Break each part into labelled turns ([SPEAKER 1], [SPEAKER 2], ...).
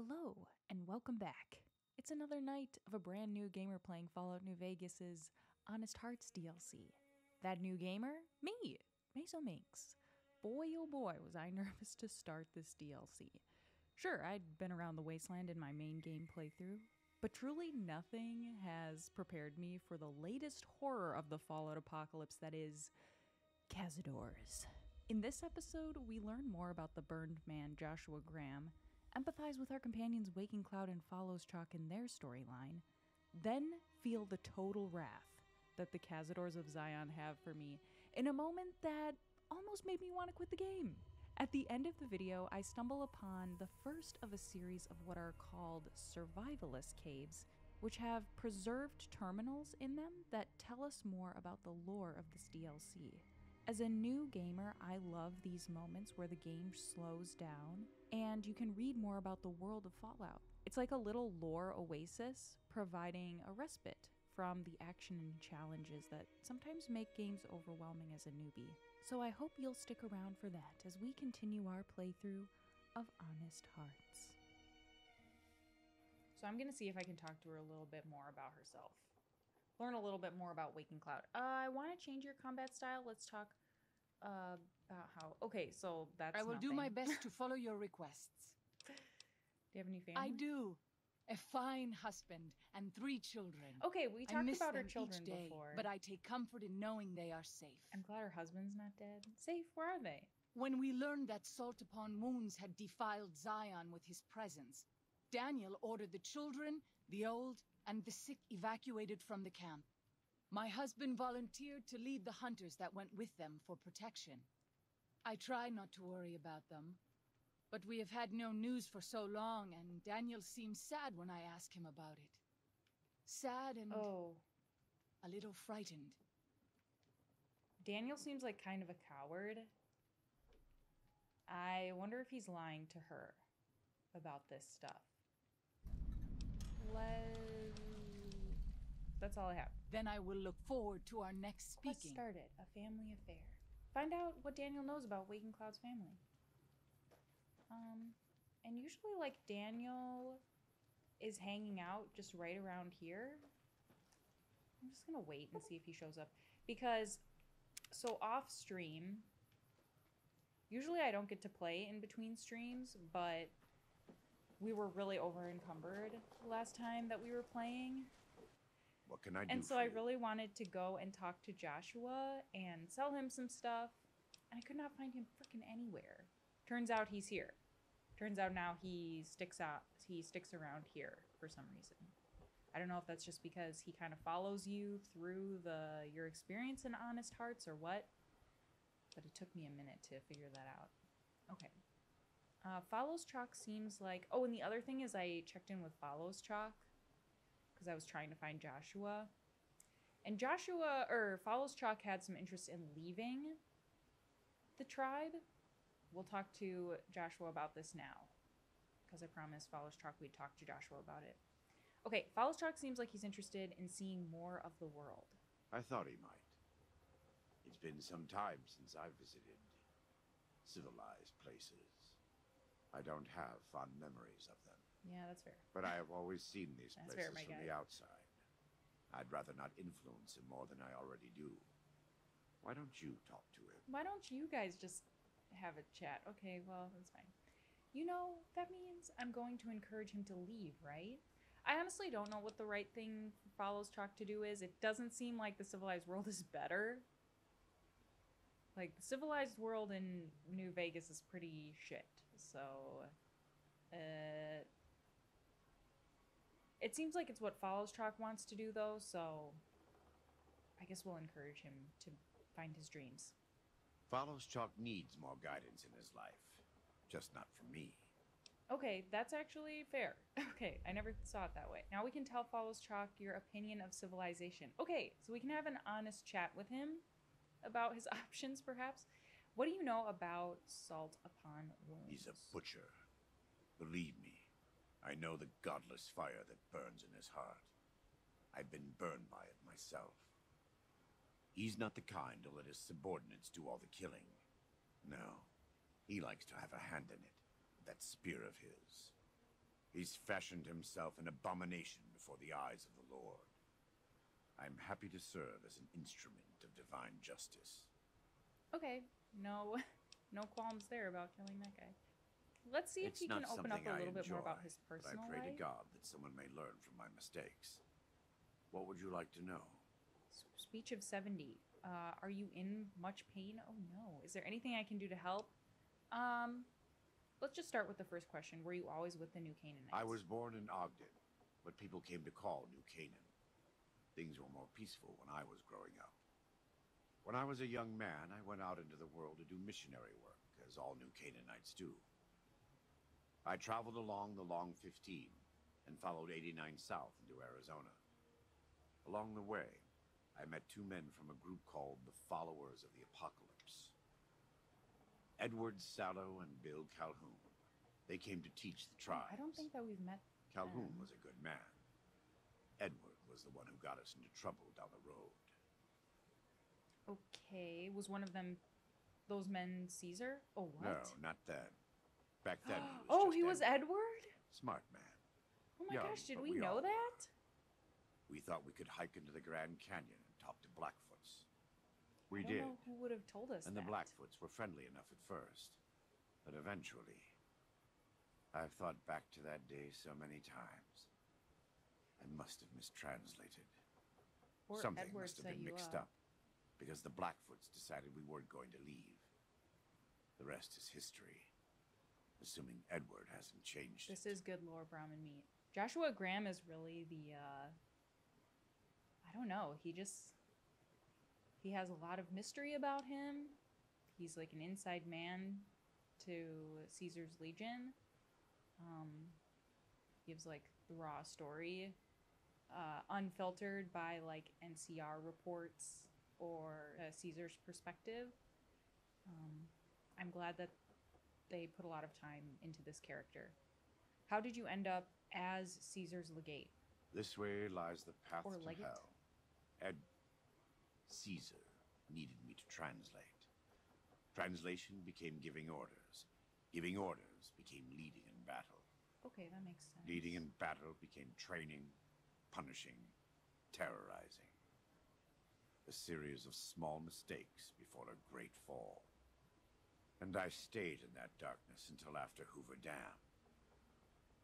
[SPEAKER 1] Hello, and welcome back. It's another night of a brand new gamer playing Fallout New Vegas' Honest Hearts DLC. That new gamer? Me, Meso Minx. Boy oh boy was I nervous to start this DLC. Sure, I'd been around the wasteland in my main game playthrough, but truly nothing has prepared me for the latest horror of the Fallout apocalypse, that is, Cazadors. In this episode, we learn more about the burned man Joshua Graham, empathize with our companions Waking Cloud and Follows Chalk in their storyline, then feel the total wrath that the Cazadors of Zion have for me in a moment that almost made me want to quit the game. At the end of the video, I stumble upon the first of a series of what are called Survivalist Caves, which have preserved terminals in them that tell us more about the lore of this DLC. As a new gamer, I love these moments where the game slows down and you can read more about the world of Fallout. It's like a little lore oasis, providing a respite from the action and challenges that sometimes make games overwhelming as a newbie. So I hope you'll stick around for that as we continue our playthrough of Honest Hearts. So I'm going to see if I can talk to her a little bit more about herself. Learn a little bit more about Waking Cloud. I want to change your combat style. Let's talk about how... Okay, so that's
[SPEAKER 2] I will
[SPEAKER 1] nothing.
[SPEAKER 2] do my best to follow your requests.
[SPEAKER 1] Do you have any family?
[SPEAKER 2] I do. A fine husband and 3 children.
[SPEAKER 1] Okay, we
[SPEAKER 2] I
[SPEAKER 1] talked
[SPEAKER 2] miss
[SPEAKER 1] about her
[SPEAKER 2] them
[SPEAKER 1] children
[SPEAKER 2] each day,
[SPEAKER 1] before.
[SPEAKER 2] but I take comfort in knowing they are safe.
[SPEAKER 1] I'm glad her husband's not dead. Safe? Where are they?
[SPEAKER 2] When we learned that Salt Upon Wounds had defiled Zion with his presence, Daniel ordered the children, the old, and the sick evacuated from the camp. My husband volunteered to lead the hunters that went with them for protection. I try not to worry about them, but we have had no news for so long, and Daniel seems sad when I ask him about it. Sad and a little frightened.
[SPEAKER 1] Daniel seems like kind of a coward. I wonder if he's lying to her about this stuff. That's all I have.
[SPEAKER 2] Then I will look forward to our next speaking.
[SPEAKER 1] Let's start it. A family affair. Find out what Daniel knows about Waking Cloud's family. And usually, like, Daniel is hanging out just right around here. I'm just gonna wait and see if he shows up. Because, so off stream, usually I don't get to play in between streams, but we were really over encumbered last time that we were playing.
[SPEAKER 3] What can I do?
[SPEAKER 1] And so I really wanted to go and talk to Joshua and sell him some stuff. And I could not find him freaking anywhere. Turns out he's here. Turns out now he sticks around here for some reason. I don't know if that's just because he kind of follows you through your experience in Honest Hearts or what. But it took me a minute to figure that out. Okay. Follows Chalk seems like... Oh, and the other thing is I checked in with Follows Chalk because I was trying to find Joshua. And Follows Chalk had some interest in leaving the tribe. We'll talk to Joshua about this now because I promised Follows Chalk we'd talk to Joshua about it. Okay, Follows Chalk seems like he's interested in seeing more of the world.
[SPEAKER 3] I thought he might. It's been some time since I visited civilized places. I don't have fond memories of them.
[SPEAKER 1] Yeah, that's fair.
[SPEAKER 3] But I have always seen these
[SPEAKER 1] That's
[SPEAKER 3] places
[SPEAKER 1] fair, my
[SPEAKER 3] from
[SPEAKER 1] guy.
[SPEAKER 3] the outside. I'd rather not influence him more than I already do. Why don't you talk to him?
[SPEAKER 1] Why don't you guys just have a chat? Okay, well, that's fine. You know, that means I'm going to encourage him to leave, right? I honestly don't know what the right thing for Follows Chalk to do is. It doesn't seem like the civilized world is better. Like, the civilized world in New Vegas is pretty shit. So, it seems like it's what Follows Chalk wants to do, though, so I guess we'll encourage him to find his dreams.
[SPEAKER 3] Follows Chalk needs more guidance in his life. Just not from me.
[SPEAKER 1] Okay, that's actually fair. Okay, I never saw it that way. Now we can tell Follows Chalk your opinion of civilization. Okay, so we can have an honest chat with him about his options, perhaps. What do you know about Salt Upon Wounds?
[SPEAKER 3] He's a butcher. Believe me, I know the godless fire that burns in his heart. I've been burned by it myself. He's not the kind to let his subordinates do all the killing. No, he likes to have a hand in it, that spear of his. He's fashioned himself an abomination before the eyes of the Lord. I'm happy to serve as an instrument of divine justice.
[SPEAKER 1] Okay, no qualms there about killing that guy. Let's see if he can open up a little bit more about his personal life.
[SPEAKER 3] But I pray to God that someone may learn from my mistakes. What would you like to know?
[SPEAKER 1] Speech of 70. Are you in much pain? Oh no. Is there anything I can do to help? Let's just start with the first question. Were you always with the New Canaanites?
[SPEAKER 3] I was born in Ogden, what people came to call New Canaan. Things were more peaceful when I was growing up. When I was a young man, I went out into the world to do missionary work, as all New Canaanites do. I traveled along the Long 15 and followed 89 south into Arizona. Along the way, I met two men from a group called the Followers of the Apocalypse. Edward Sallow and Bill Calhoun. They came to teach the tribes.
[SPEAKER 1] I don't think that we've met
[SPEAKER 3] Calhoun was a good man. Edward was the one who got us into trouble down the road.
[SPEAKER 1] Okay, was one of them those men Caesar? Oh, what?
[SPEAKER 3] No, not then. Back then he was
[SPEAKER 1] he was Edward?
[SPEAKER 3] Smart man.
[SPEAKER 1] Oh my gosh, did we know that?
[SPEAKER 3] We thought we could hike into the Grand Canyon and talk to Blackfoots. We
[SPEAKER 1] I don't
[SPEAKER 3] did.
[SPEAKER 1] know who would have told us
[SPEAKER 3] And
[SPEAKER 1] that.
[SPEAKER 3] the Blackfoots were friendly enough at first. But eventually, I've thought back to that day so many times. I must have mistranslated.
[SPEAKER 1] Or
[SPEAKER 3] Something
[SPEAKER 1] Edward
[SPEAKER 3] must have
[SPEAKER 1] set
[SPEAKER 3] been
[SPEAKER 1] you
[SPEAKER 3] mixed up. Because the Blackfoots decided we weren't going to leave. The rest is history. Assuming Edward hasn't changed.
[SPEAKER 1] This is good lore, Brahmin meat. Joshua Graham is really the, I don't know. He has a lot of mystery about him. He's like an inside man to Caesar's Legion. Gives like the raw story, unfiltered by like NCR reports or Caesar's perspective. I'm glad that they put a lot of time into this character. How did you end up as Caesar's legate?
[SPEAKER 3] This way lies the path
[SPEAKER 1] Or
[SPEAKER 3] to
[SPEAKER 1] legate?
[SPEAKER 3] hell. Caesar needed me to translate. Translation became giving orders. Giving orders became leading in battle.
[SPEAKER 1] Okay, that makes sense.
[SPEAKER 3] Leading in battle became training, punishing, terrorizing. A series of small mistakes before a great fall. And I stayed in that darkness until after Hoover Dam.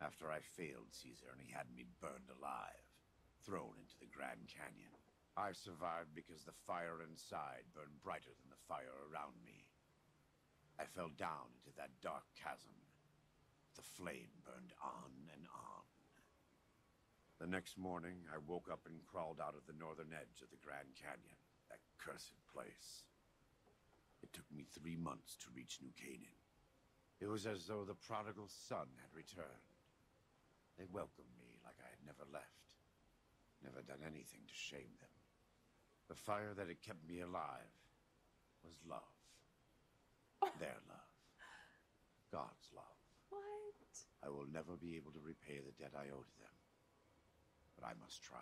[SPEAKER 3] After I failed Caesar and he had me burned alive, thrown into the Grand Canyon. I survived because the fire inside burned brighter than the fire around me. I fell down into that dark chasm. The flame burned on and on. The next morning, I woke up and crawled out of the northern edge of the Grand Canyon, that cursed place. It took me 3 months to reach New Canaan. It was as though the prodigal son had returned. They welcomed me like I had never left, never done anything to shame them. The fire that had kept me alive was love. Their love. God's love.
[SPEAKER 1] What?
[SPEAKER 3] I will never be able to repay the debt I owe to them. But I must try.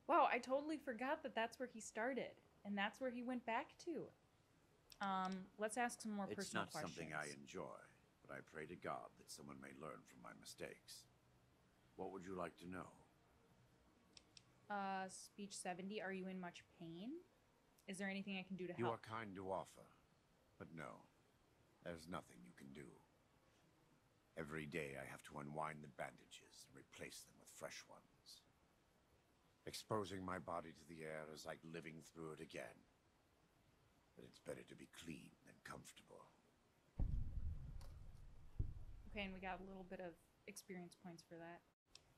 [SPEAKER 1] Wow, I totally forgot that that's where he started. And that's where he went back to. Let's ask some more personal questions.
[SPEAKER 3] It's not something I enjoy, but I pray to God that someone may learn from my mistakes. What would you like to know?
[SPEAKER 1] Speech 70, are you in much pain? Is there anything I can do to help?
[SPEAKER 3] You are kind to offer, but no, there's nothing you can do. Every day I have to unwind the bandages and replace them with fresh ones. Exposing my body to the air is like living through it again. But it's better to be clean than comfortable.
[SPEAKER 1] Okay, and we got a little bit of experience points for that.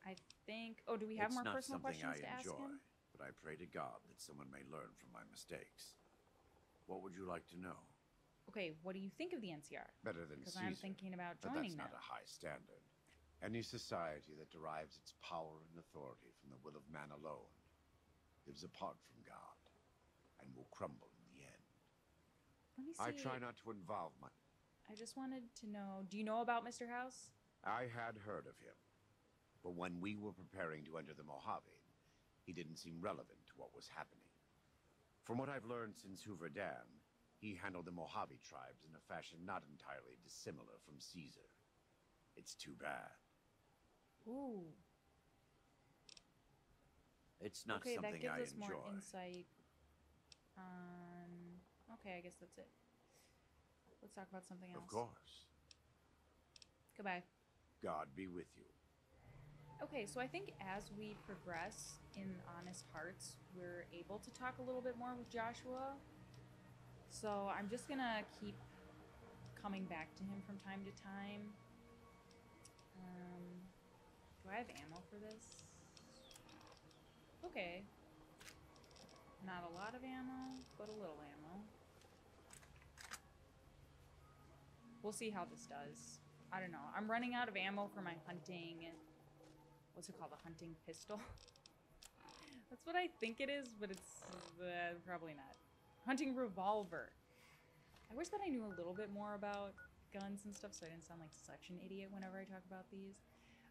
[SPEAKER 1] I think... Oh, do we have more personal questions to ask him?
[SPEAKER 3] It's not something I enjoy, but I pray to God that someone may learn from my mistakes. What would you like to know?
[SPEAKER 1] Okay, what do you think of the NCR?
[SPEAKER 3] Better than Caesar.
[SPEAKER 1] Because I'm thinking about
[SPEAKER 3] But
[SPEAKER 1] joining
[SPEAKER 3] that's
[SPEAKER 1] them.
[SPEAKER 3] not a high standard. Any society that derives its power and authority from the will of man alone lives apart from God and will crumble in the end.
[SPEAKER 1] Let me see.
[SPEAKER 3] I try not to involve my...
[SPEAKER 1] I just wanted to know, do you know about Mr. House?
[SPEAKER 3] I had heard of him. But when we were preparing to enter the Mojave, he didn't seem relevant to what was happening. From what I've learned since Hoover Dam, he handled the Mojave tribes in a fashion not entirely dissimilar from Caesar. It's too bad.
[SPEAKER 1] Ooh.
[SPEAKER 3] It's not
[SPEAKER 1] Okay,
[SPEAKER 3] something
[SPEAKER 1] that gives
[SPEAKER 3] I
[SPEAKER 1] us
[SPEAKER 3] enjoy.
[SPEAKER 1] more insight on... Okay, I guess that's it. Let's talk about something else.
[SPEAKER 3] Of course.
[SPEAKER 1] Goodbye.
[SPEAKER 3] God be with you.
[SPEAKER 1] Okay, so I think as we progress in Honest Hearts, we're able to talk a little bit more with Joshua. So I'm just gonna keep coming back to him from time to time. Do I have ammo for this? Okay. Not a lot of ammo, but a little ammo. We'll see how this does. I don't know. I'm running out of ammo for my hunting... What's it called? A hunting pistol? That's what I think it is, but it's probably not. Hunting revolver. I wish that I knew a little bit more about guns and stuff so I didn't sound like such an idiot whenever I talk about these.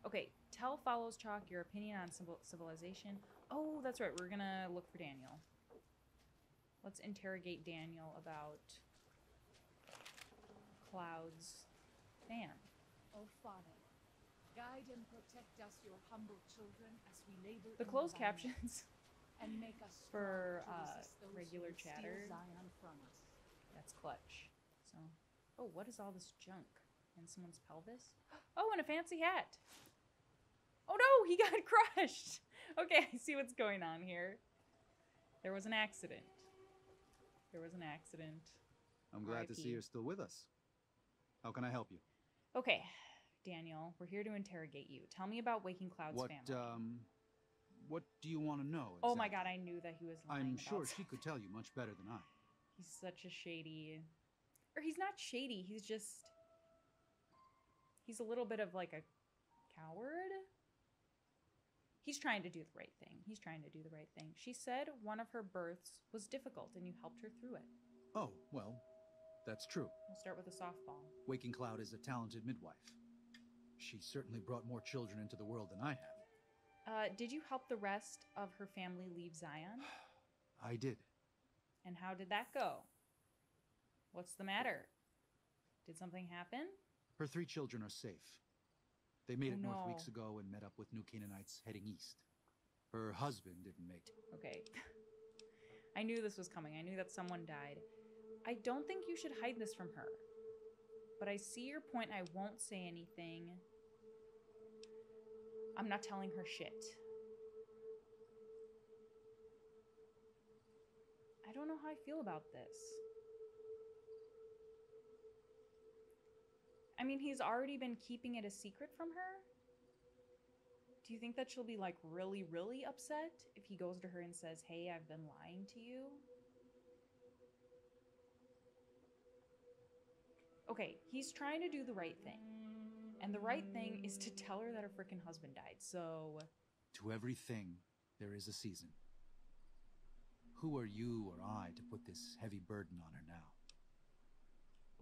[SPEAKER 1] Okay, tell Follows Chalk your opinion on civilization. Oh, that's right. We're gonna look for Daniel. Let's interrogate Daniel about Cloud's fam.
[SPEAKER 2] Oh, Father, guide and protect us, your humble children, as we labor
[SPEAKER 1] The
[SPEAKER 2] in
[SPEAKER 1] closed
[SPEAKER 2] the vineyard,
[SPEAKER 1] captions
[SPEAKER 2] and make us
[SPEAKER 1] for
[SPEAKER 2] strong to resist those
[SPEAKER 1] regular
[SPEAKER 2] who would
[SPEAKER 1] chatter.
[SPEAKER 2] steal Zion from us.
[SPEAKER 1] That's clutch. So, oh, what is all this junk in someone's pelvis? Oh, and a fancy hat. Oh no, he got crushed. Okay, I see what's going on here. There was an accident. There was an accident.
[SPEAKER 4] I'm glad to see you're still with us. How can I help you?
[SPEAKER 1] Okay, Daniel, we're here to interrogate you. Tell me about Waking Cloud's family.
[SPEAKER 4] What do you want to know? Exactly?
[SPEAKER 1] Oh my god, I knew that he was lying.
[SPEAKER 4] I'm sure she could tell you much better than I.
[SPEAKER 1] He's such a shady... Or he's not shady, he's just... He's a little bit of like a coward? He's trying to do the right thing. He's trying to do the right thing. She said one of her births was difficult and you helped her through it.
[SPEAKER 4] Oh, well, that's true.
[SPEAKER 1] We'll start with a softball.
[SPEAKER 4] Waking Cloud is a talented midwife. She certainly brought more children into the world than I have.
[SPEAKER 1] Did you help the rest of her family leave Zion?
[SPEAKER 4] I did.
[SPEAKER 1] And how did that go? What's the matter? Did something happen?
[SPEAKER 4] Her 3 children are safe. They made it north
[SPEAKER 1] no.
[SPEAKER 4] weeks ago and met up with new Canaanites heading east. Her husband didn't make it.
[SPEAKER 1] Okay. I knew this was coming. I knew that someone died. I don't think you should hide this from her. But I see your point. I won't say anything. I'm not telling her shit. I don't know how I feel about this. I mean, he's already been keeping it a secret from her. Do you think that she'll be, like, really, really upset if he goes to her and says, hey, I've been lying to you? Okay, he's trying to do the right thing. And the right thing is to tell her that her freaking husband died, so...
[SPEAKER 4] To everything, there is a season. Who are you or I to put this heavy burden on her now?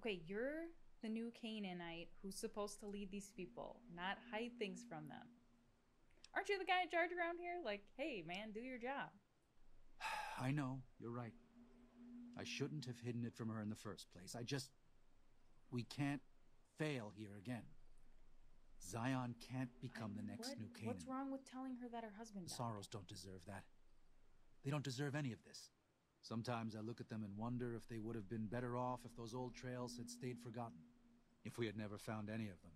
[SPEAKER 1] Okay, you're the new Canaanite who's supposed to lead these people, not hide things from them. Aren't you the guy in charge around here? Like, hey, man, do your job.
[SPEAKER 4] I know, you're right. I shouldn't have hidden it from her in the first place. We can't fail here again. Zion can't become the next new Canaan.
[SPEAKER 1] What's wrong with telling her that her husband died?
[SPEAKER 4] The Sorrows don't deserve that. They don't deserve any of this. Sometimes I look at them and wonder if they would have been better off if those old trails had stayed forgotten. If we had never found any of them.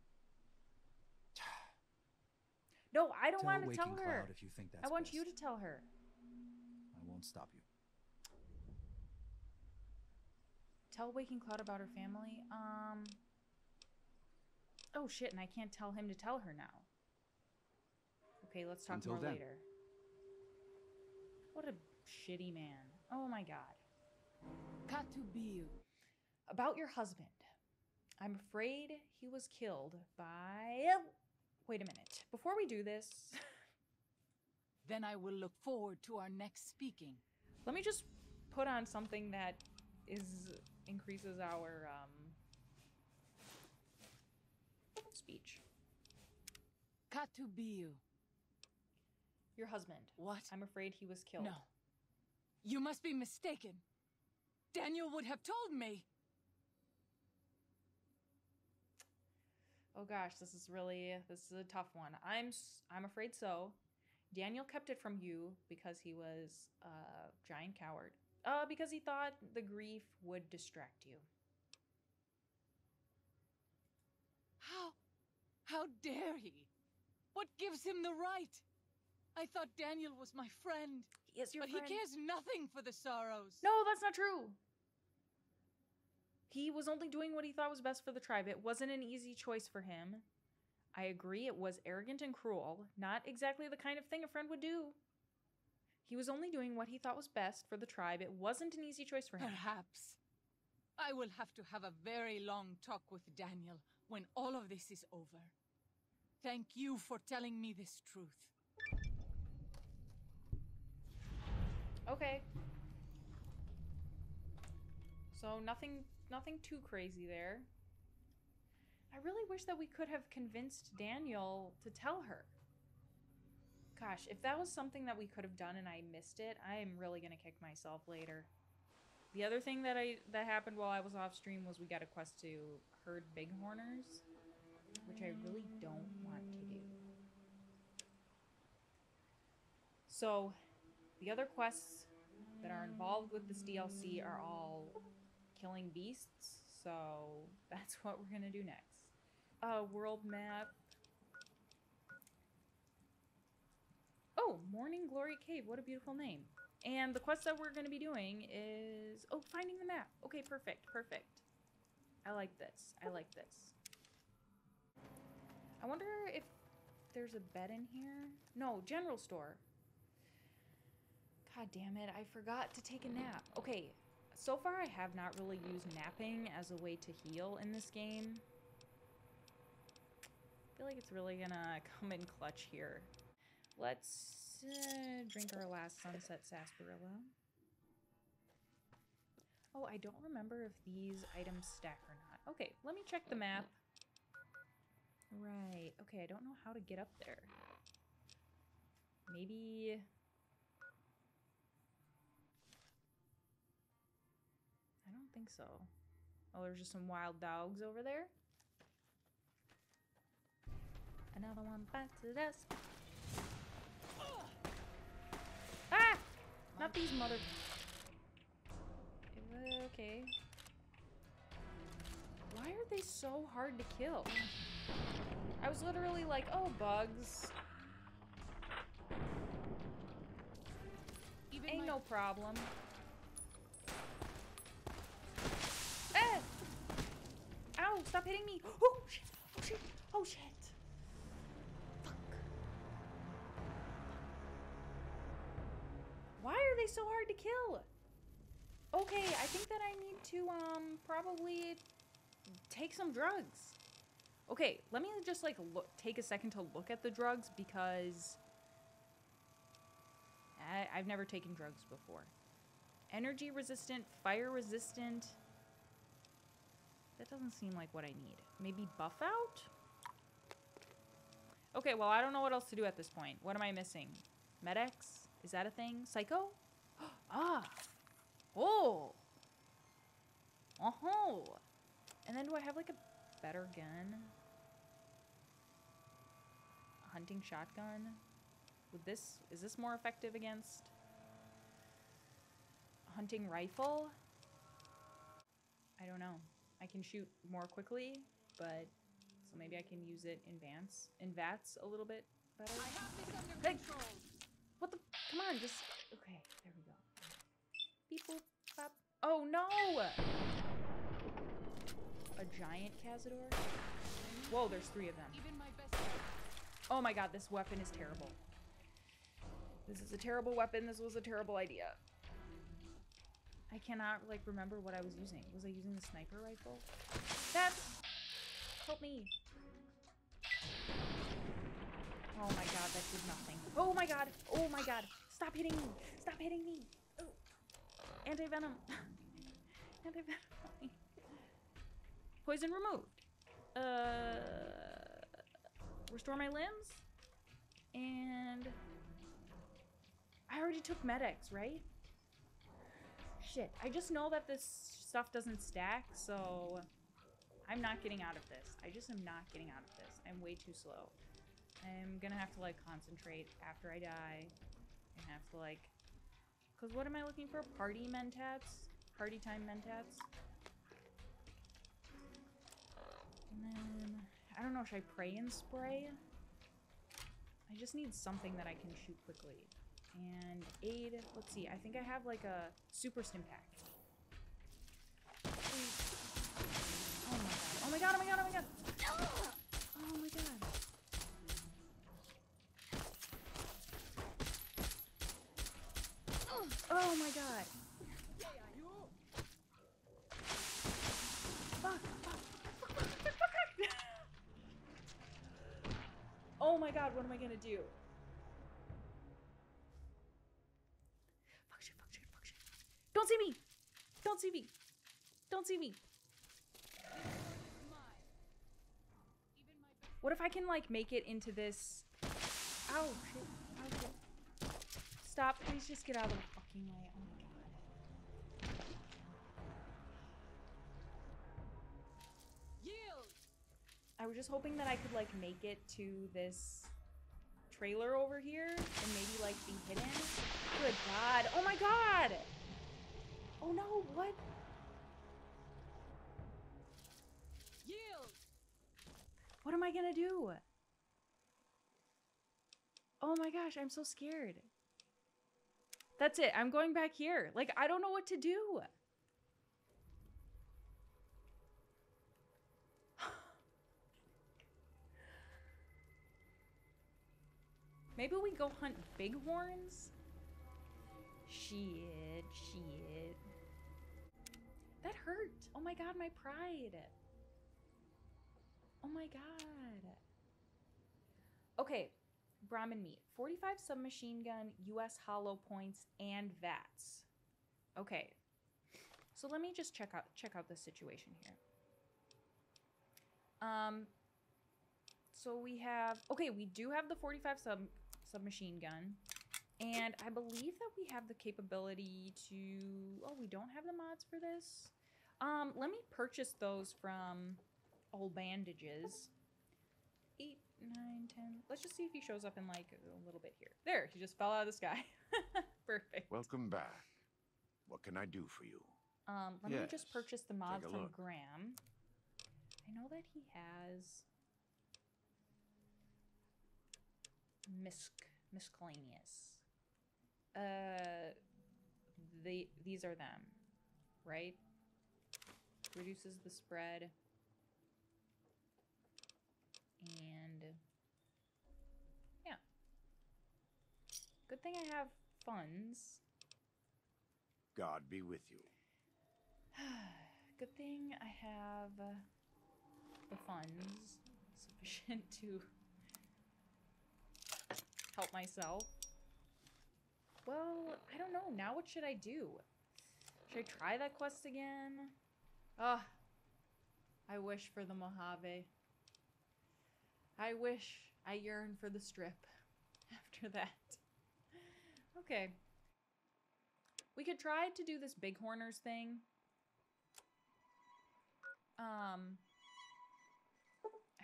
[SPEAKER 1] No, I don't want to tell
[SPEAKER 4] Waking
[SPEAKER 1] her.
[SPEAKER 4] Cloud if you think that's
[SPEAKER 1] I want
[SPEAKER 4] best.
[SPEAKER 1] you to tell her.
[SPEAKER 4] I won't stop you.
[SPEAKER 1] Tell Waking Cloud about her family. Oh shit, and I can't tell him to tell her now. Okay, let's talk
[SPEAKER 4] Until
[SPEAKER 1] more
[SPEAKER 4] then.
[SPEAKER 1] later. What a shitty man. Oh my god.
[SPEAKER 2] Katubiu.
[SPEAKER 1] About your husband. I'm afraid he was killed by... Wait a minute. Before we do this...
[SPEAKER 2] Then I will look forward to our next speaking.
[SPEAKER 1] Let me just put on something that increases our speech.
[SPEAKER 2] Katubiu.
[SPEAKER 1] Your husband.
[SPEAKER 2] What?
[SPEAKER 1] I'm afraid he was killed.
[SPEAKER 2] No. You must be mistaken. Daniel would have told me.
[SPEAKER 1] Oh gosh, this is a tough one. I'm afraid so. Daniel kept it from you because he was a giant coward. Because he thought the grief would distract you.
[SPEAKER 2] How dare he? What gives him the right? I thought Daniel was my friend.
[SPEAKER 1] He is your
[SPEAKER 2] friend.
[SPEAKER 1] friend.
[SPEAKER 2] He cares nothing for the sorrows.
[SPEAKER 1] No, that's not true. He was only doing what he thought was best for the tribe. It wasn't an easy choice for him. I agree, it was arrogant and cruel. Not exactly the kind of thing a friend would do. He was only doing what he thought was best for the tribe. It wasn't an easy choice for him.
[SPEAKER 2] Perhaps. I will have to have a very long talk with Daniel when all of this is over. Thank you for telling me this truth.
[SPEAKER 1] Okay. So nothing too crazy there. I really wish that we could have convinced Daniel to tell her. Gosh, if that was something that we could have done and I missed it, I am really gonna kick myself later. The other thing that happened while I was off stream was we got a quest to herd Bighorners, which I really don't want to do. So, the other quests that are involved with this DLC are all killing beasts, so that's what we're gonna do next. World map. Oh, Morning Glory Cave, what a beautiful name. And the quest that we're gonna be doing is, oh, finding the map. Okay, perfect. I like this. I wonder if there's a bed in here. No, general store. God damn it, I forgot to take a nap. Okay, so far I have not really used napping as a way to heal in this game. I feel like it's really gonna come in clutch here. Let's drink our last Sunset Sarsaparilla. Oh, I don't remember if these items stack or not. Okay, let me check the map. Right, okay, I don't know how to get up there. Maybe... I don't think so. Oh, there's just some wild dogs over there. Another one bites the dust. Ah! Not these mother... Okay. Why are they so hard to kill? I was literally like, oh, bugs. Ain't no problem. Ah! Ow, stop hitting me. Oh, shit. Oh, shit. Oh, shit. Fuck. Why are they so hard to kill? Okay, I think that I need to, probably take some drugs. Okay, let me just, like, take a second to look at the drugs because I've never taken drugs before. Energy resistant, fire resistant. That doesn't seem like what I need. Maybe buff out? Okay, well, I don't know what else to do at this point. What am I missing? Med-X? Is that a thing? Psycho? Ah! Oh! Oh-ho! And then do I have, like, a better gun? A hunting shotgun? Is this more effective against a hunting rifle? I don't know. I can shoot more quickly, but so maybe I can use it in VATS a little bit better.
[SPEAKER 2] I have this under control.
[SPEAKER 1] What the? Come on, just okay. There we go. Beep boop bop. Oh no! A giant Cazador. Whoa, there's 3 of them.
[SPEAKER 2] Even my best.
[SPEAKER 1] Oh my god, this weapon is terrible. This is a terrible weapon. This was a terrible idea. I cannot, like, remember what I was using. Was I using the sniper rifle? Help me. Oh my god, that did nothing. Oh my god. Oh my god. Stop hitting me. Stop hitting me. Oh. Anti-venom. Anti-venom. Poison removed. Restore my limbs. And I already took Med-X, right? Shit, I just know that this stuff doesn't stack, so I'm not getting out of this. I just am not getting out of this. I'm way too slow. I'm gonna have to, like, concentrate after I die. I have to, like... Because what am I looking for? Party mentats? Party time mentats? And then... I don't know, should I pray and spray? I just need something that I can shoot quickly. And aid, let's see, I think I have like a super stim pack. Oh my god, oh my god, oh my god, oh my god! Oh my god. Oh my god. Fuck, fuck, fuck, fuck, fuck, fuck. Oh my god, what am I gonna do? Fuck shit, fuck shit, fuck shit. Don't see me! Don't see me! Don't see me! What if I can, like, make it into this... Ow, shit. Ow, shit. Stop, please just get out of the fucking way. Oh my god.
[SPEAKER 2] Yield!
[SPEAKER 1] I was just hoping that I could, like, make it to this trailer over here and maybe, like, be hidden. Good god. Oh my god! Oh no, what?
[SPEAKER 2] Yield!
[SPEAKER 1] What am I gonna do? Oh my gosh, I'm so scared. That's it, I'm going back here. Like, I don't know what to do. Maybe we go hunt bighorns? Shit, shit. That hurt. Oh my god, my pride. Oh my god. Okay, Brahmin meat. 45 submachine gun, US hollow points, and VATS. Okay. So let me just check out this situation here. So we have, okay, we do have the 45 submachine gun. And I believe that we have the capability to, oh, we don't have the mods for this. Let me purchase those from Old Bandages. 8, 9, 10. Let's just see if he shows up in like a little bit here. There, he just fell out of the sky. Perfect.
[SPEAKER 3] Welcome back. What can I do for you?
[SPEAKER 1] Let me just purchase the mod
[SPEAKER 3] Take a
[SPEAKER 1] from
[SPEAKER 3] look.
[SPEAKER 1] Graham. I know that he has miscellaneous. These are them, right? Reduces the spread. And yeah. Good thing I have funds.
[SPEAKER 3] God be with you.
[SPEAKER 1] Good thing I have the funds sufficient to help myself. Well, I don't know. Now what should I do? Should I try that quest again? Ugh. I wish for the Mojave. I wish, I yearn for the strip after that. Okay. We could try to do this Bighorners thing. I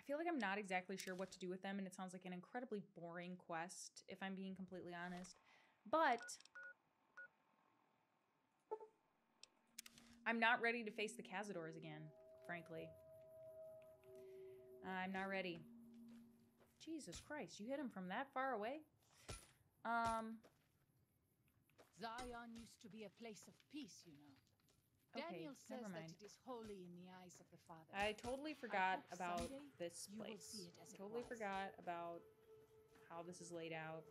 [SPEAKER 1] feel like I'm not exactly sure what to do with them, and it sounds like an incredibly boring quest, if I'm being completely honest. But I'm not ready to face the Cazadors again, frankly. I'm not ready. Jesus Christ, you hit him from that far away?
[SPEAKER 2] Zion used to be a place of peace, you know.
[SPEAKER 1] Okay,
[SPEAKER 2] Daniel says
[SPEAKER 1] never
[SPEAKER 2] that
[SPEAKER 1] mind.
[SPEAKER 2] it is holy in the eyes of the Father.
[SPEAKER 1] I totally forgot
[SPEAKER 2] hope
[SPEAKER 1] about
[SPEAKER 2] someday
[SPEAKER 1] this
[SPEAKER 2] you will
[SPEAKER 1] place.
[SPEAKER 2] see it as it
[SPEAKER 1] Totally
[SPEAKER 2] was.
[SPEAKER 1] forgot about how this is laid out.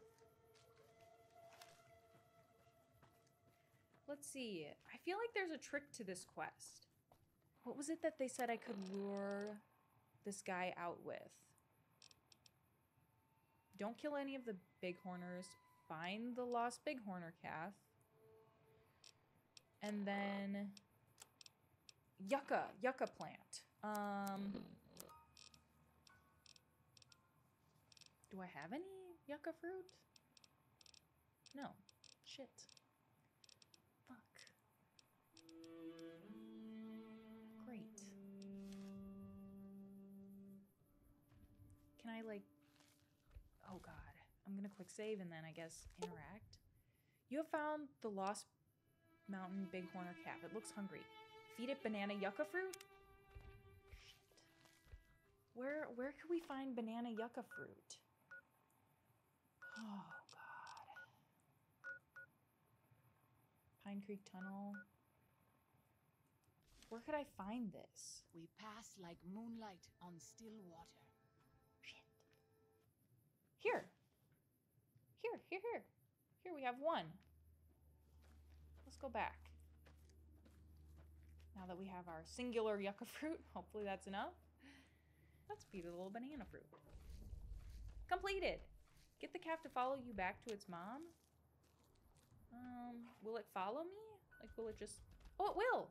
[SPEAKER 1] Let's see. I feel like there's a trick to this quest. What was it that they said I could lure this guy out with? Don't kill any of the Bighorners. Find the lost Bighorner calf. And then yucca plant. Do I have any yucca fruit? No. Shit. Fuck. Great. Can I, like... Oh, God. I'm gonna quick save and then, I guess, interact. You have found the lost mountain bighorner calf. It looks hungry. Feed it banana yucca fruit? Shit. Where could we find banana yucca fruit? Oh, God. Pine Creek Tunnel. Where could I find this?
[SPEAKER 2] We pass like moonlight on still water.
[SPEAKER 1] Shit. Here. Here, we have one. Let's go back. Now that we have our singular yucca fruit, hopefully that's enough. Let's feed it a little banana fruit. Completed. Get the calf to follow you back to its mom. Will it follow me? Like, will it just... Oh, it will!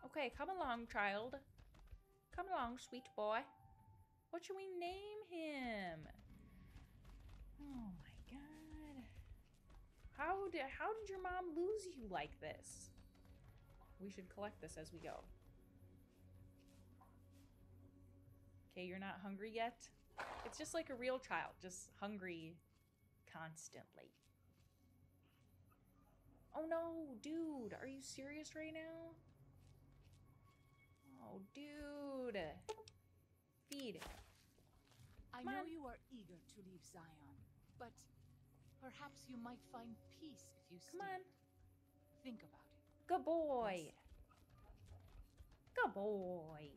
[SPEAKER 1] Okay, come along, child. Come along, sweet boy. What should we name him? Oh my god. How did your mom lose you like this? We should collect this as we go. Okay, you're not hungry yet? It's just like a real child, just hungry constantly. Oh no, dude, are you serious right now? Oh, dude. Feed.
[SPEAKER 2] I know you are eager to leave Zion, but perhaps you might find peace if you stay.
[SPEAKER 1] Come on.
[SPEAKER 2] Think about it.
[SPEAKER 1] Good boy.
[SPEAKER 2] Yes.
[SPEAKER 1] Good boy.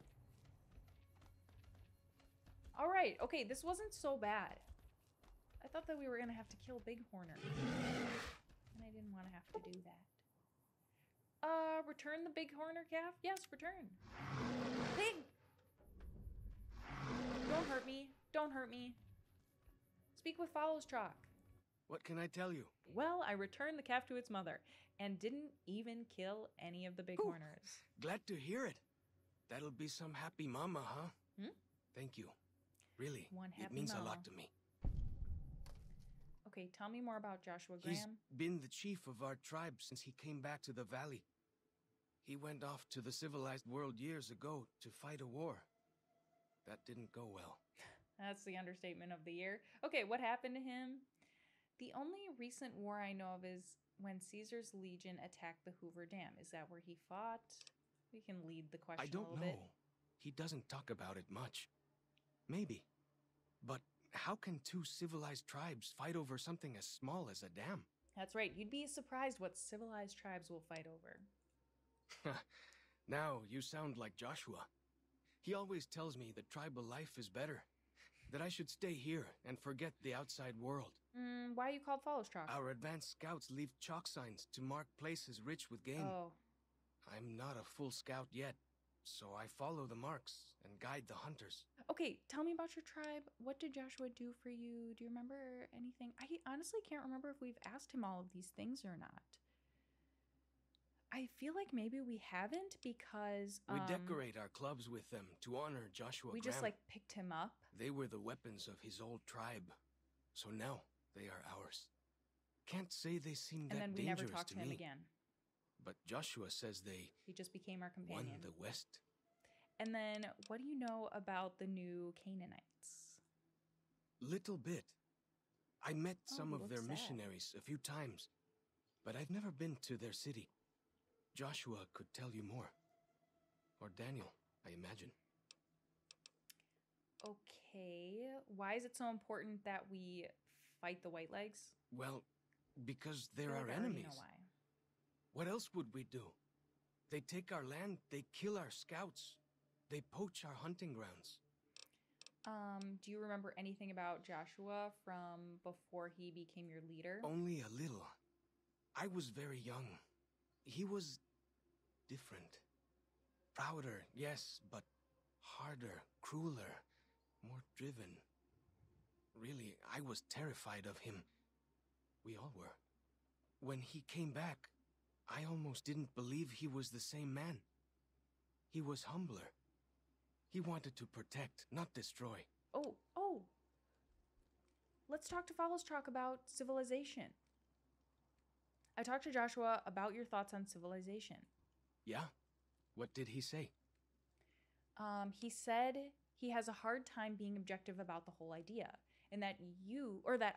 [SPEAKER 1] All right. Okay, this wasn't so bad. I thought that we were going to have to kill Bighorners. And I didn't want to have to do that. Return the Bighorner calf? Yes, return. Big! Don't hurt me. Don't hurt me. Speak with Follows Chalk.
[SPEAKER 5] What can I tell you?
[SPEAKER 1] Well, I returned the calf to its mother and didn't even kill any of the Bighorners.
[SPEAKER 5] Glad to hear it. That'll be some happy mama, huh?
[SPEAKER 1] Hmm?
[SPEAKER 5] Thank you. Really,
[SPEAKER 1] One
[SPEAKER 5] it
[SPEAKER 1] happy
[SPEAKER 5] means
[SPEAKER 1] mama.
[SPEAKER 5] a lot to me.
[SPEAKER 1] Okay, tell me more about Joshua
[SPEAKER 5] He's
[SPEAKER 1] Graham.
[SPEAKER 5] been the chief of our tribe since he came back to the valley. He went off to the civilized world years ago to fight a war. That didn't go well.
[SPEAKER 1] That's the understatement of the year. Okay, what happened to him? The only recent war I know of is when Caesar's legion attacked the Hoover Dam. Is that where he fought? We can lead the question
[SPEAKER 5] I
[SPEAKER 1] a
[SPEAKER 5] don't
[SPEAKER 1] little
[SPEAKER 5] know.
[SPEAKER 1] bit.
[SPEAKER 5] He doesn't talk about it much. Maybe. But how can two civilized tribes fight over something as small as a dam?
[SPEAKER 1] That's right. You'd be surprised what civilized tribes will fight over.
[SPEAKER 5] Now you sound like Joshua. He always tells me that tribal life is better. That I should stay here and forget the outside world.
[SPEAKER 1] Why are you called Follows Chalk?
[SPEAKER 5] Our advanced scouts leave chalk signs to mark places rich with game.
[SPEAKER 1] Oh.
[SPEAKER 5] I'm not a full scout yet, so I follow the marks and guide the hunters.
[SPEAKER 1] Okay, tell me about your tribe. What did Joshua do for you? Do you remember anything? I honestly can't remember if we've asked him all of these things or not. I feel like maybe we haven't because...
[SPEAKER 5] We decorate our clubs with them to honor Joshua
[SPEAKER 1] We
[SPEAKER 5] Graham.
[SPEAKER 1] just, like, picked him up.
[SPEAKER 5] They were the weapons of his old tribe, so now they are ours. Can't say they seem
[SPEAKER 1] And
[SPEAKER 5] that
[SPEAKER 1] then we never
[SPEAKER 5] dangerous
[SPEAKER 1] talked to him
[SPEAKER 5] me.
[SPEAKER 1] again.
[SPEAKER 5] But Joshua says they
[SPEAKER 1] He just became our
[SPEAKER 5] won
[SPEAKER 1] companion.
[SPEAKER 5] the West.
[SPEAKER 1] And then, what do you know about the new Canaanites?
[SPEAKER 5] Little bit. I met some
[SPEAKER 1] he
[SPEAKER 5] of their
[SPEAKER 1] looks sad.
[SPEAKER 5] missionaries a few times, but I've never been to their city. Joshua could tell you more. Or Daniel, I imagine.
[SPEAKER 1] Okay. Why is it so important that we fight the White Legs?
[SPEAKER 5] Well, because they're
[SPEAKER 1] I feel
[SPEAKER 5] our
[SPEAKER 1] like I already
[SPEAKER 5] enemies.
[SPEAKER 1] know why.
[SPEAKER 5] What else would we do? They take our land, they kill our scouts, they poach our hunting grounds.
[SPEAKER 1] Do you remember anything about Joshua from before he became your leader?
[SPEAKER 5] Only a little. I was very young. He was different. Prouder, yes, but harder, crueler, more driven. Really, I was terrified of him. We all were. When he came back, I almost didn't believe he was the same man. He was humbler. He wanted to protect, not destroy.
[SPEAKER 1] Oh. Let's talk to Follows Chalk about civilization. I talked to Joshua about your thoughts on civilization.
[SPEAKER 5] Yeah? What did he say?
[SPEAKER 1] He said he has a hard time being objective about the whole idea, and that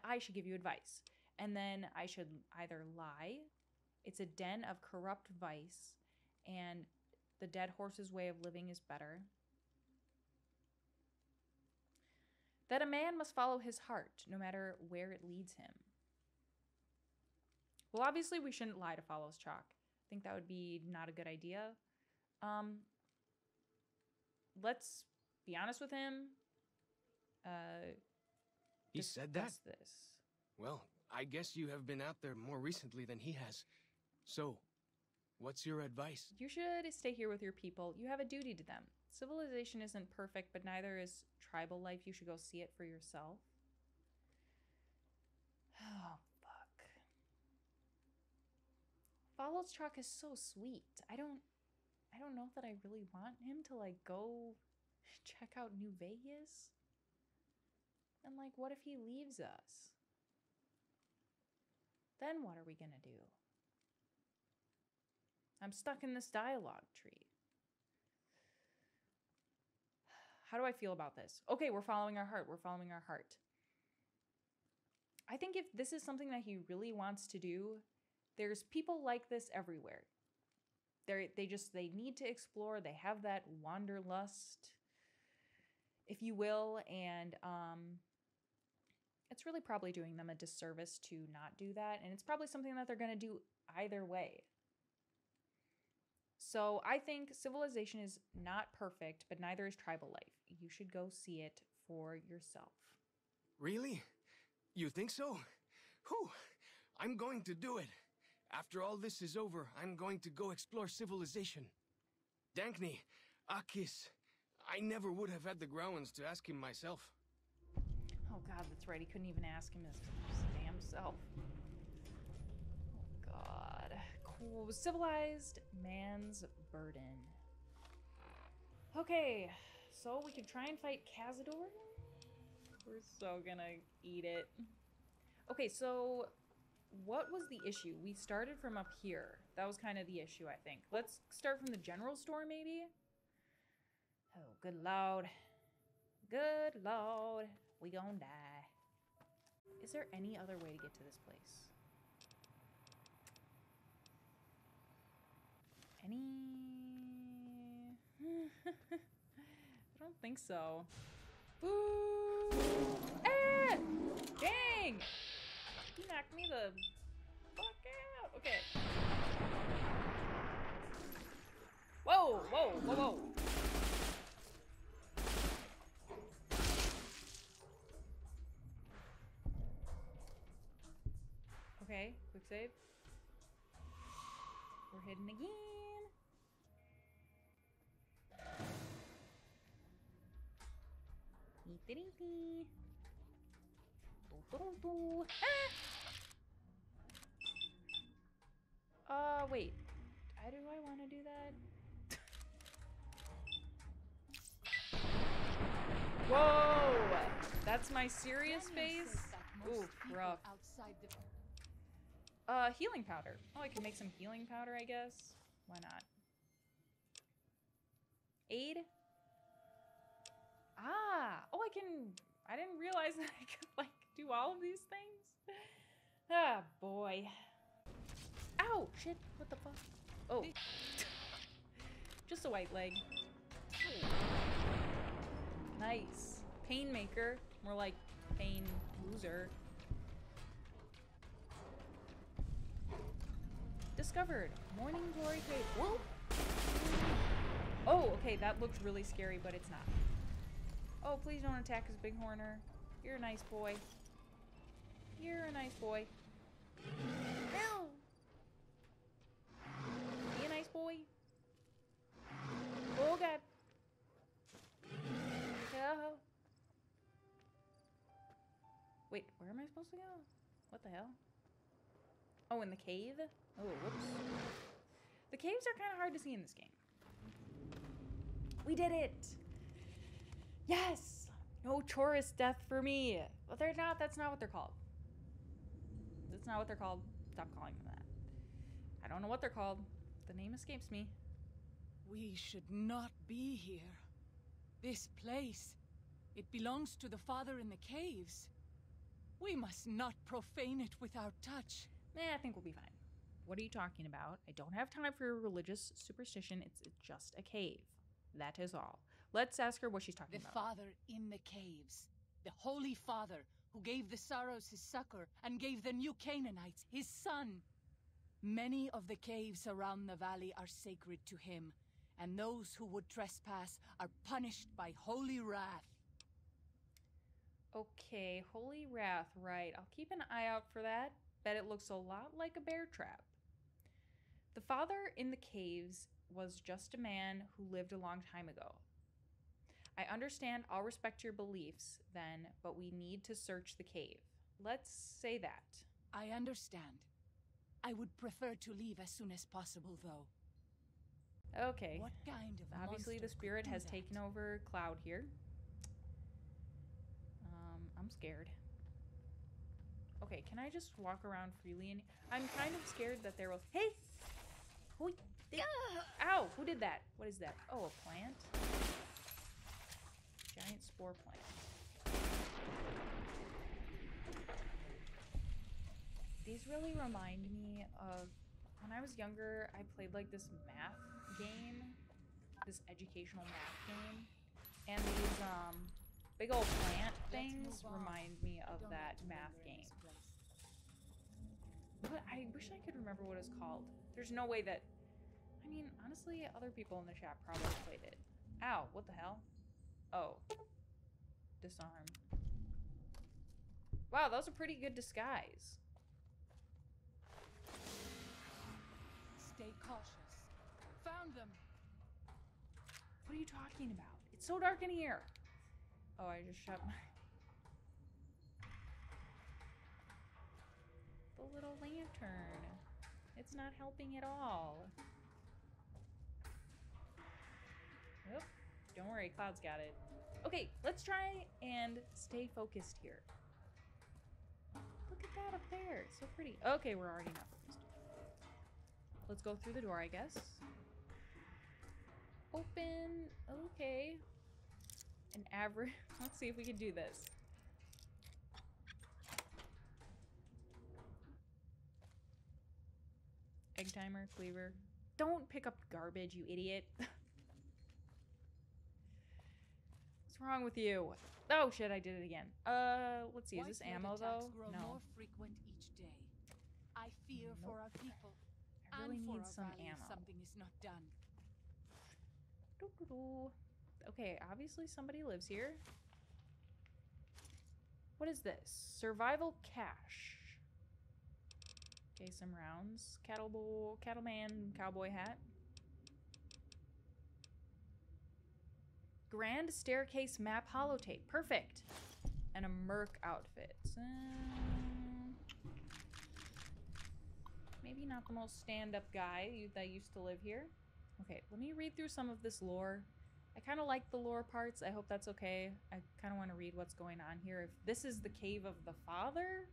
[SPEAKER 1] I should give you advice. And then I should either lie, it's a den of corrupt vice, and the dead horse's way of living is better. That a man must follow his heart, no matter where it leads him. Well, obviously we shouldn't lie to follow Chalk. I think that would be not a good idea. Let's be honest with him.
[SPEAKER 5] He said that?
[SPEAKER 1] This.
[SPEAKER 5] Well, I guess you have been out there more recently than he has. So, what's your advice?
[SPEAKER 1] You should stay here with your people. You have a duty to them. Civilization isn't perfect, but neither is tribal life. You should go see it for yourself. Oh, fuck. Follows Chalk is so sweet. I don't know that I really want him to, like, go check out New Vegas. And, like, what if he leaves us? Then what are we gonna do? I'm stuck in this dialogue tree. How do I feel about this? Okay, we're following our heart. We're following our heart. I think if this is something that he really wants to do, there's people like this everywhere. They need to explore. They have that wanderlust, if you will, and it's really probably doing them a disservice to not do that, and it's probably something that they're going to do either way. So I think civilization is not perfect, but neither is tribal life. You should go see it for yourself.
[SPEAKER 5] Really? You think so? Whew! I'm going to do it. After all this is over, I'm going to go explore civilization. Dankney, Akis, I never would have had the Growans to ask him myself.
[SPEAKER 1] Oh god, that's right. He couldn't even ask him his damn self. Oh god. Cool. Civilized man's burden. Okay, so we could try and fight Cazador. We're so gonna eat it. Okay, so what was the issue? We started from up here. That was kind of the issue, I think. Let's start from the general store, maybe? Oh, good lord. Good lord. We gonna die. Is there any other way to get to this place? I don't think so. Boo! Ah! Dang! He knocked me the fuck out. Okay. Whoa, whoa, whoa, whoa. Okay, quick save. We're hidden again. Eep-a-dee-dee. Do-do-do-do. Ah! Wait. Do I want to do that? Whoa! That's my serious face? Ooh, rough. Healing powder. Oh, I can make some healing powder, I guess. Why not? Aid? Ah! Oh, I didn't realize that I could, like, do all of these things. Ah, boy. Ow! Shit, what the fuck? Oh. Just a white leg. Nice. Pain maker. More like pain loser. Discovered. Morning Glory Cave. Whoa! Oh, okay, that looked really scary, but it's not. Oh, please don't attack his Bighorner. You're a nice boy. You're a nice boy. No! Be a nice boy. Oh, God. Oh. Wait, where am I supposed to go? What the hell? Oh, in the cave? Oh, whoops. The caves are kind of hard to see in this game. We did it! Yes! No tourist death for me. But they're not, that's not what they're called. That's not what they're called. Stop calling them that. I don't know what they're called. The name escapes me.
[SPEAKER 2] We should not be here. This place, it belongs to the father in the caves. We must not profane it with our touch.
[SPEAKER 1] I think we'll be fine. What are you talking about? I don't have time for your religious superstition. It's just a cave. That is all. Let's ask her what she's talking about.
[SPEAKER 2] The father in the caves. The Holy Father who gave the Saros his succor and gave the new Canaanites his son. Many of the caves around the valley are sacred to him, and those who would trespass are punished by holy wrath.
[SPEAKER 1] Okay, holy wrath, right. I'll keep an eye out for that. Bet it looks a lot like a bear trap. The father in the caves was just a man who lived a long time ago. I understand, I'll respect your beliefs then, but we need to search the cave. Let's say that.
[SPEAKER 2] I understand. I would prefer to leave as soon as possible, though.
[SPEAKER 1] Okay.
[SPEAKER 2] What kind of
[SPEAKER 1] Obviously, the spirit has taken over Cloud here. I'm scared. Okay, can I just walk around freely? And I'm kind of scared that there will. Hey! Who? Ow! Who did that? What is that? Oh, a plant? Giant spore plant. These really remind me of when I was younger. I played like this math game, this educational math game, and these big old plant things remind me of that math game. But I wish I could remember what it's called. There's no way that, I mean, honestly, other people in the chat probably played it. Ow, what the hell? Oh. Disarm. Wow, that was a pretty good disguise.
[SPEAKER 2] Stay cautious. Found them.
[SPEAKER 1] What are you talking about? It's so dark in here. Oh, I just shut my... The little lantern. It's not helping at all. Nope. Don't worry, Cloud's got it. Okay, let's try and stay focused here. Look at that up there. It's so pretty. Okay, we're already not focused. Let's go through the door, I guess. Open. Okay. An average. Let's see if we can do this. Egg timer, cleaver. Don't pick up garbage, you idiot. What's wrong with you? Oh shit, I did it again. Let's see, is this ammo though? No.
[SPEAKER 2] More frequent each day. I fear for our people.
[SPEAKER 1] I really
[SPEAKER 2] and
[SPEAKER 1] need
[SPEAKER 2] for
[SPEAKER 1] some
[SPEAKER 2] our valley if
[SPEAKER 1] ammo.
[SPEAKER 2] something is not done.
[SPEAKER 1] Okay, obviously somebody lives here. What is this? Survival cache. Okay, some rounds. Cattleman, cowboy hat. Grand staircase map holotape. Perfect. And a merc outfit. Maybe not the most stand-up guy that used to live here. Okay, let me read through some of this lore. I kind of like the lore parts. I hope that's okay. I kind of want to read what's going on here. If this is the Cave of the Father.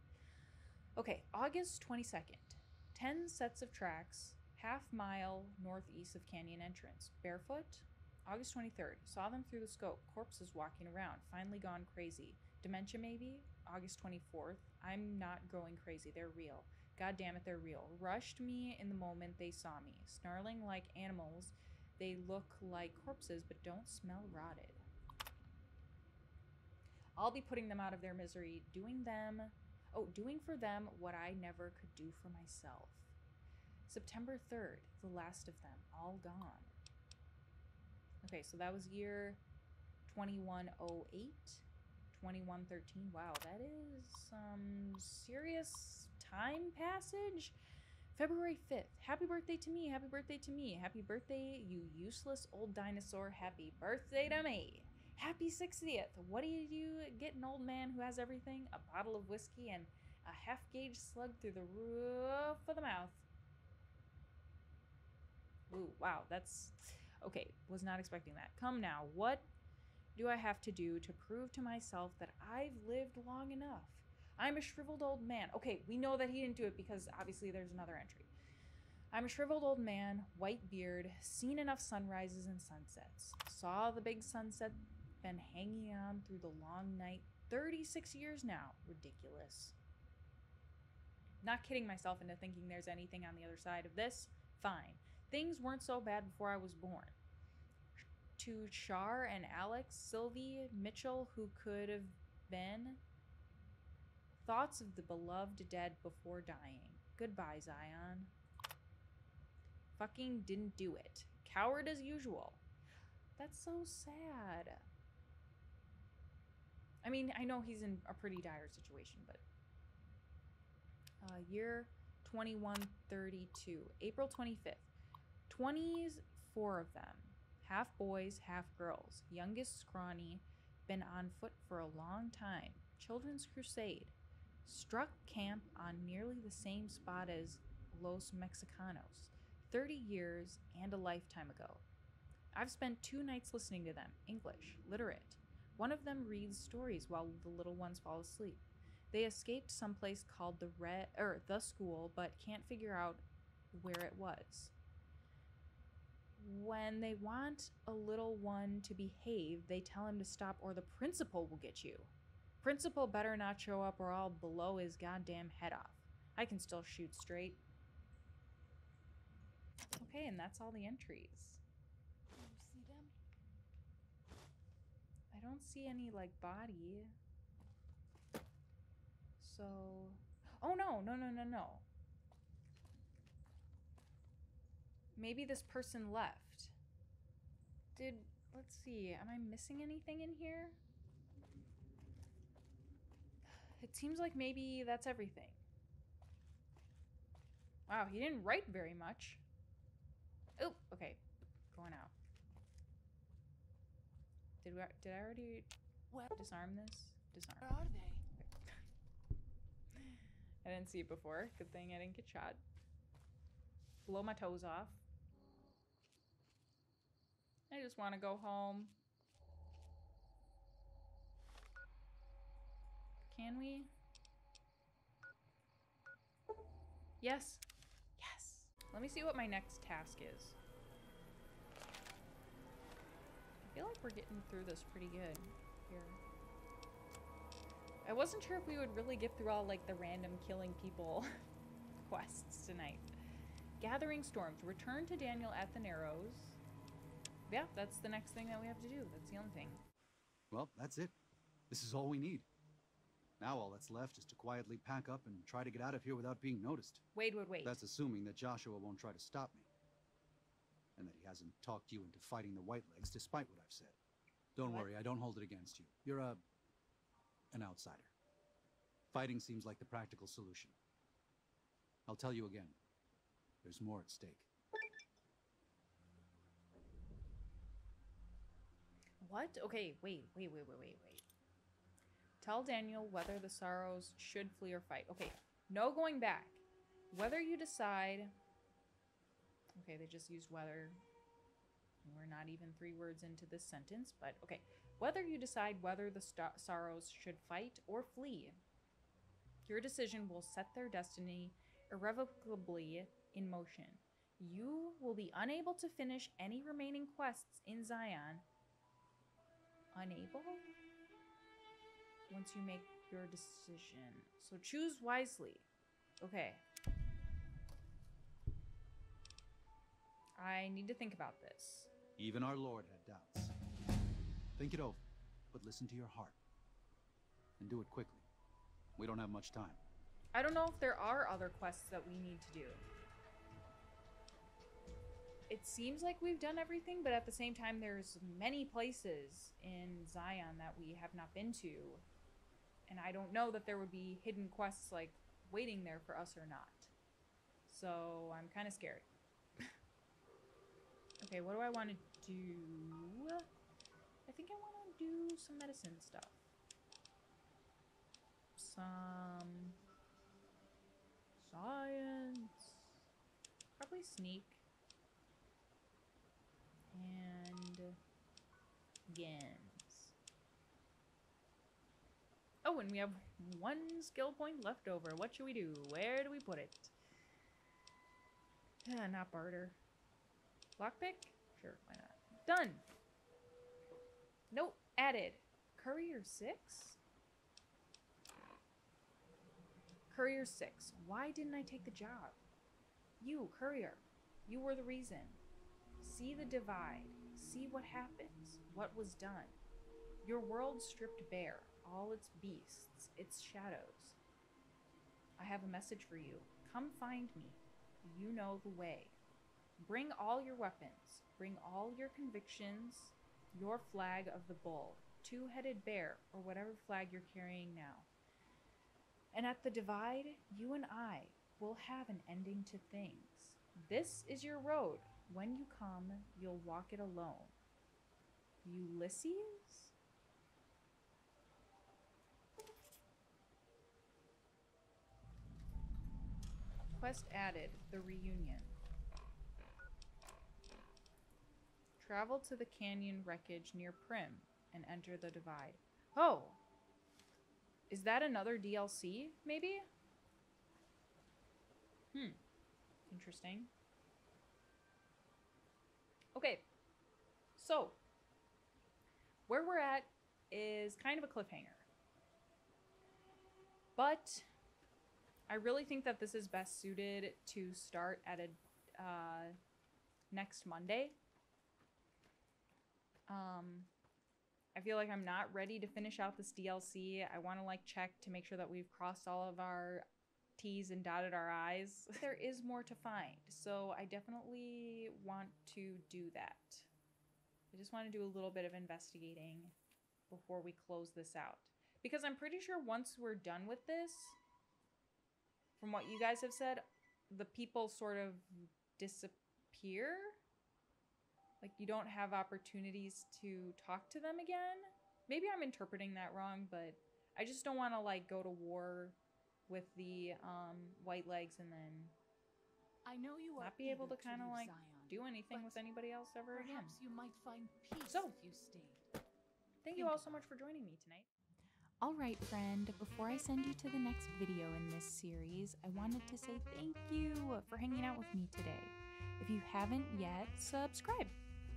[SPEAKER 1] Okay, August 22nd. 10 sets of tracks, half-mile northeast of canyon entrance. Barefoot. August 23rd. Saw them through the scope. Corpses walking around. Finally gone crazy. Dementia maybe? August 24th. I'm not going crazy. They're real. God damn it, they're real. Rushed me in the moment they saw me. Snarling like animals. They look like corpses but don't smell rotted. I'll be putting them out of their misery. Doing for them what I never could do for myself. September 3rd. The last of them. All gone. Okay, so that was year 2108. 2113. Wow, that is some serious time passage. February 5th. Happy birthday to me. Happy birthday to me. Happy birthday, you useless old dinosaur. Happy birthday to me. Happy 60th. What do you get an old man who has everything? A bottle of whiskey and a half-gauge slug through the roof of the mouth. Ooh, wow, that's... Okay, was not expecting that. Come now, what do I have to do to prove to myself that I've lived long enough? I'm a shriveled old man. Okay, we know that he didn't do it because obviously there's another entry. I'm a shriveled old man, white beard, seen enough sunrises and sunsets. Saw the big sunset been hanging on through the long night. 36 years now. Ridiculous. Not kidding myself into thinking there's anything on the other side of this. Fine. Things weren't so bad before I was born. To Char and Alex, Sylvie, Mitchell, who could have been. Thoughts of the beloved dead before dying. Goodbye, Zion. Fucking didn't do it. Coward as usual. That's so sad. I mean, I know he's in a pretty dire situation, but... year 2132. April 25th. 20s, 4 of them. Half boys, half girls. Youngest scrawny. Been on foot for a long time. Children's Crusade. Struck camp on nearly the same spot as Los Mexicanos. 30 years and a lifetime ago. I've spent 2 nights listening to them. English. Literate. One of them reads stories while the little ones fall asleep. They escaped someplace called the school, but can't figure out where it was. When they want a little one to behave, they tell him to stop or the principal will get you. Principal better not show up or I'll blow his goddamn head off. I can still shoot straight. Okay, and that's all the entries.
[SPEAKER 2] You see them?
[SPEAKER 1] I don't see any, like, body. So... Oh, no. Maybe this person left. Let's see, am I missing anything in here? It seems like maybe that's everything. Wow, he didn't write very much. Oh, okay. Going out. Did I already disarm this? Disarm.
[SPEAKER 2] Where are they?
[SPEAKER 1] I didn't see it before. Good thing I didn't get shot. Blow my toes off. I just want to go home. Can we? Yes. Yes. Let me see what my next task is. I feel like we're getting through this pretty good here. I wasn't sure if we would really get through all, like, the random killing people quests tonight. Gathering storms. Return to Daniel at the Narrows. Yeah, that's the next thing that we have to do. That's the only thing.
[SPEAKER 4] Well, that's it. This is all we need. Now all that's left is to quietly pack up and try to get out of here without being noticed.
[SPEAKER 1] Wait.
[SPEAKER 4] That's assuming that Joshua won't try to stop me. And that he hasn't talked you into fighting the Whitelegs despite what I've said. Don't worry, I don't hold it against you. You're an outsider. Fighting seems like the practical solution. I'll tell you again. There's more at stake.
[SPEAKER 1] What? Okay, wait. Tell Daniel whether the Sorrows should flee or fight. Okay, no going back. Whether you decide... Okay, they just used whether. We're not even 3 words into this sentence, but okay. Whether you decide whether the Sorrows should fight or flee. Your decision will set their destiny irrevocably in motion. You will be unable to finish any remaining quests in Zion. Unable? Once you make your decision. So choose wisely. Okay. I need to think about this.
[SPEAKER 4] Even our Lord had doubts. Think it over, but listen to your heart. And do it quickly. We don't have much time.
[SPEAKER 1] I don't know if there are other quests that we need to do. It seems like we've done everything, but at the same time, there's many places in Zion that we have not been to. And I don't know that there would be hidden quests, like, waiting there for us or not. So, I'm kind of scared. Okay, what do I want to do? I think I want to do some medicine stuff. Some... science. Probably sneak. And... Gens. Oh, and we have 1 skill point left over. What should we do? Where do we put it? Not barter. Lockpick? Sure, why not? Done! Nope. Added. Courier 6? Courier 6. Why didn't I take the job? You, Courier. You were the reason. See the divide. See what happens. What was done. Your world stripped bare. All its beasts. Its shadows. I have a message for you. Come find me. You know the way. Bring all your weapons. Bring all your convictions. Your flag of the bull. Two-headed bear, or whatever flag you're carrying now. And at the divide, you and I will have an ending to things. This is your road. When you come, you'll walk it alone. Ulysses? Quest added, the reunion. Travel to the canyon wreckage near Prim and enter the divide. Oh! Is that another DLC, maybe? Interesting. Okay. So, where we're at is kind of a cliffhanger. But I really think that this is best suited to start at a next Monday. I feel like I'm not ready to finish out this DLC. I want to check to make sure that we've crossed all of our T's and dotted our I's. There is more to find, so I definitely want to do that. I just want to do a little bit of investigating before we close this out. Because I'm pretty sure once we're done with this, from what you guys have said, the people sort of disappear. You don't have opportunities to talk to them again. Maybe I'm interpreting that wrong, but I just don't want to go to war with the white legs and then
[SPEAKER 2] I know you
[SPEAKER 1] not be able to kind of do anything with anybody else ever again.
[SPEAKER 2] Perhaps you might find peace
[SPEAKER 1] So,
[SPEAKER 2] if you stayed.
[SPEAKER 1] Thank you all so much for joining me tonight. Alright friend, before I send you to the next video in this series, I wanted to say thank you for hanging out with me today. If you haven't yet, subscribe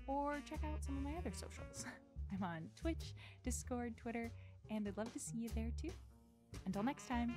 [SPEAKER 1] or check out some of my other socials. I'm on Twitch, Discord, Twitter, and I'd love to see you there too. Until next time.